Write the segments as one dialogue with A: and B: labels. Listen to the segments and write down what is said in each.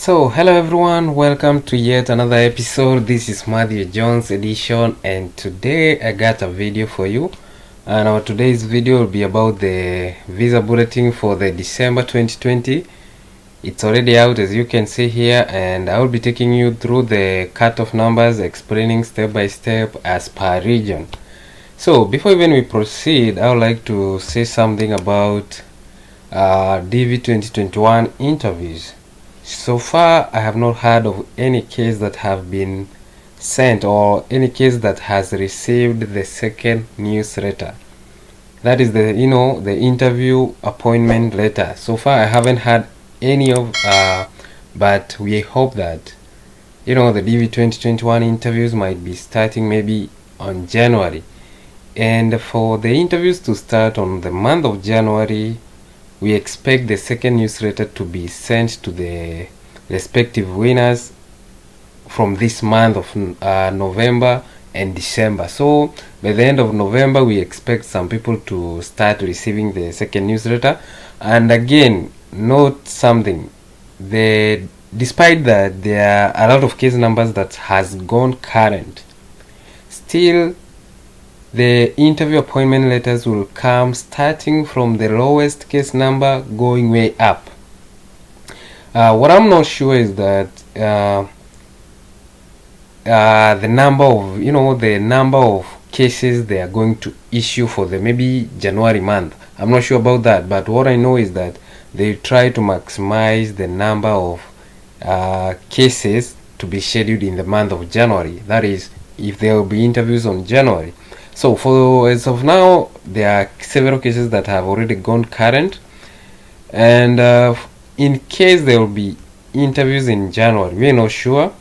A: So, hello everyone, welcome to yet another episode. This is Matthew Jones edition, and today I got a video for you. And our today's video will be about the visa bulletin for the December 2020. It's already out, as you can see here, and I will be taking you through the cutoff numbers, explaining step by step as per region. So, before even we proceed, I would like to say something about Dv2021 interviews. So far, I have not heard of any case that have been sent or any case that has received the second newsletter. That is the interview appointment letter. So far, I haven't had any of, but we hope that the DV 2021 interviews might be starting maybe on January. And for the interviews to start on the month of January, we expect the second newsletter to be sent to the respective winners from this month of November and December. So by the end of November, we expect some people to start receiving the second newsletter. And again, note something: despite that there are a lot of case numbers that has gone current, still the interview appointment letters will come starting from the lowest case number going way up. What I'm not sure is that the number of cases they are going to issue for the maybe January month. I'm not sure about that, but what I know is that they try to maximize the number of cases to be scheduled in the month of January. That is, if there will be interviews on January. So for as of now, there are several cases that have already gone current, and in case there will be interviews in January, we're not sure.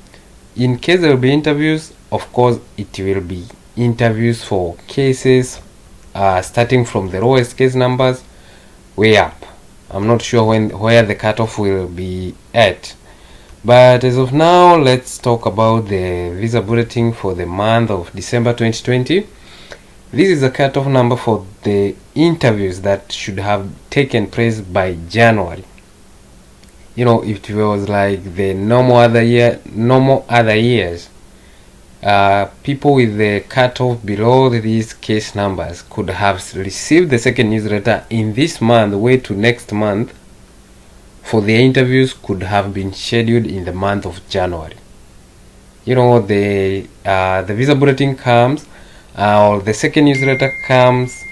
A: In case there will be interviews, of course it will be interviews for cases starting from the lowest case numbers way up. I'm not sure where the cutoff will be at, but as of now, let's talk about the visa bulletin for the month of December 2020. This is a cutoff number for the interviews that should have taken place by January. If it was like the normal other years, people with the cutoff below these case numbers could have received the second newsletter in this month. Wait to next month for the interviews could have been scheduled in the month of January. The visa bulletin comes, or the second newsletter comes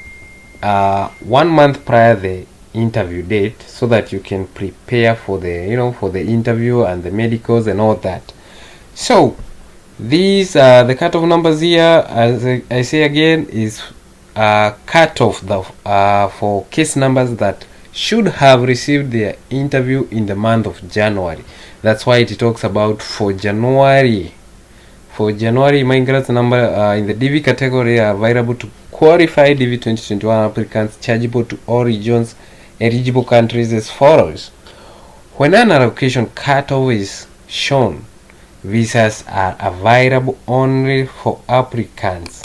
A: 1 month prior the interview date, so that you can prepare for the interview and the medicals and all that. So these are the cutoff numbers here. As I say again, is cutoff for case numbers that should have received their interview in the month of January. That's why it talks about for January. For January, migrants number in the DV category are available to qualified DV 2021 applicants chargeable to all regions, eligible countries as follows. When an allocation cutoff is shown, visas are available only for applicants.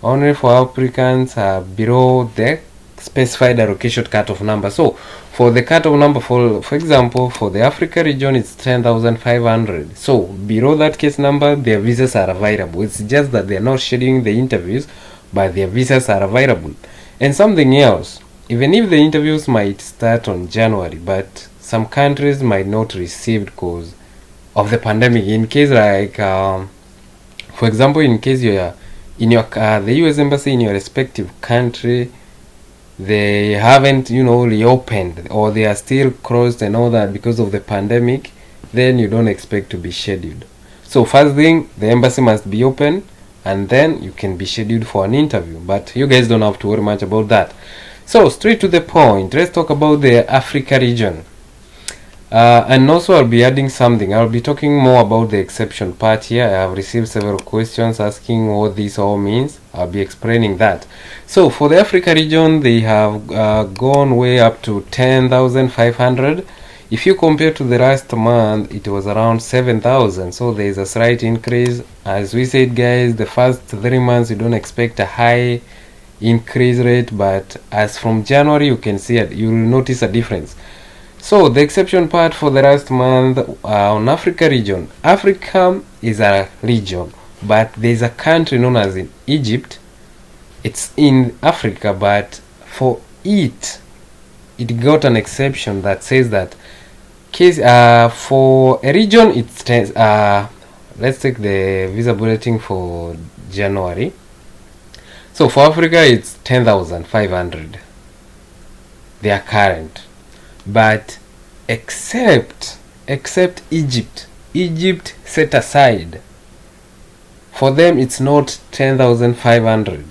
A: Only for applicants below the specified allocation cutoff number. So for the cutoff number, for example, for the Africa region, it's 10,500. So below that case number, their visas are available. It's just that they're not scheduling the interviews, but their visas are available. And something else, even if the interviews might start on January, but some countries might not receive because of the pandemic. In case like, for example, in case you're in the US embassy in your respective country, they haven't reopened, or they are still closed and all that because of the pandemic, then you don't expect to be scheduled. So first thing, the embassy must be open, and then you can be scheduled for an interview. But you guys don't have to worry much about that. So straight to the point, let's talk about the Africa region. And also I'll be adding something. I'll be talking more about the exception part here. I have received several questions asking what this all means. I'll be explaining that. So for the Africa region, they have gone way up to 10,500. If you compare to the last month, it was around 7,000. So there is a slight increase. As we said, guys, the first 3 months you don't expect a high increase rate, but as from January you can see it, you will notice a difference. So the exception part for the last month on Africa region. Africa is a region, but there's a country known as in Egypt. It's in Africa, but for it got an exception that says that case for a region it's let's take the visa bulletin for January. So for Africa it's 10,500. They are current, but except Egypt set aside. For them it's not 10,500.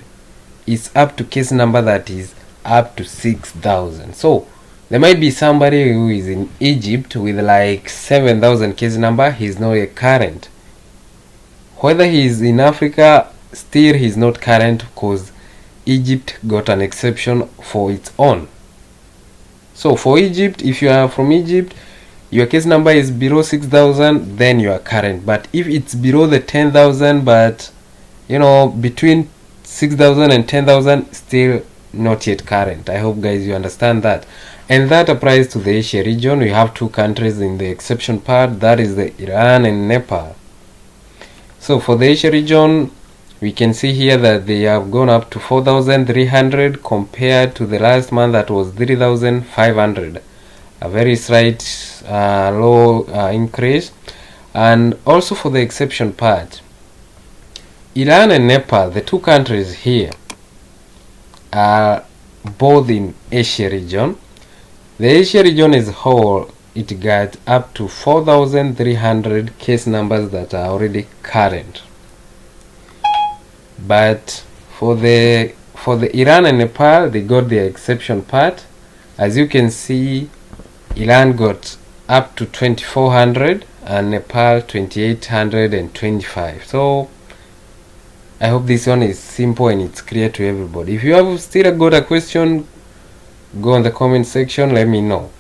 A: It's up to case number that is up to 6,000. So there might be somebody who is in Egypt with like 7,000 case number. He's not a current. Whether he is in Africa, still he's not current because Egypt got an exception for its own. So for Egypt, if you are from Egypt, your case number is below 6,000, then you are current. But if it's below the 10,000, but between 6,000 and 10,000, still not yet current. I hope guys you understand that. And that applies to the Asia region. We have two countries in the exception part, that is the Iran and Nepal. So for the Asia region, we can see here that they have gone up to 4,300 compared to the last month that was 3,500. A very slight low increase. And also for the exception part, Iran and Nepal, the two countries here, are both in Asia region. The Asia region as a whole, it got up to 4,300 case numbers that are already current. But for the Iran and Nepal, they got the exception part. As you can see, Iran got up to 2,400 and Nepal 2,825. So I hope this one is simple and it's clear to everybody. If you have still got a question, go in the comment section, let me know.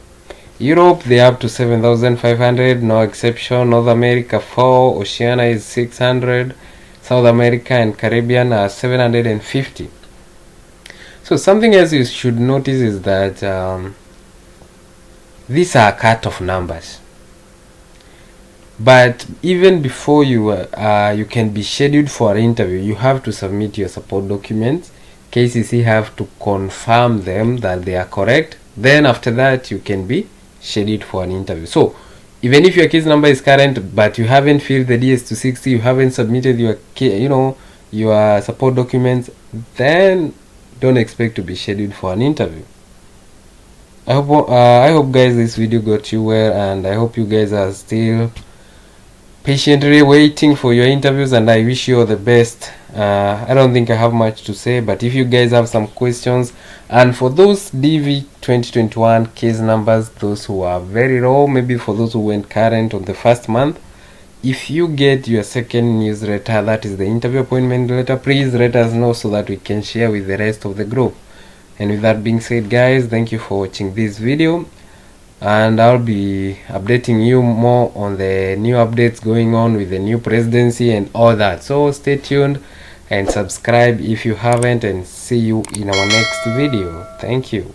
A: Europe, they are up to 7,500, no exception. North America 4, Oceania is 600, South America and Caribbean are 750. So something else you should notice is that these are cut-off numbers. But even before you can be scheduled for an interview, you have to submit your support documents. KCC have to confirm them that they are correct. Then after that, you can be scheduled for an interview. So even if your case number is current, but you haven't filled the DS260, you haven't submitted your your support documents, then don't expect to be scheduled for an interview. I hope guys this video got you well, and I hope you guys are still patiently waiting for your interviews, and I wish you all the best. I don't think I have much to say, but if you guys have some questions, and for those Dv2021 case numbers, those who are very low, maybe for those who went current on the first month, if you get your second newsletter, that is the interview appointment letter, please let us know so that we can share with the rest of the group. And with that being said, guys, thank you for watching this video, and I'll be updating you more on the new updates going on with the new presidency and all that. So stay tuned and subscribe if you haven't, and see you in our next video. Thank you.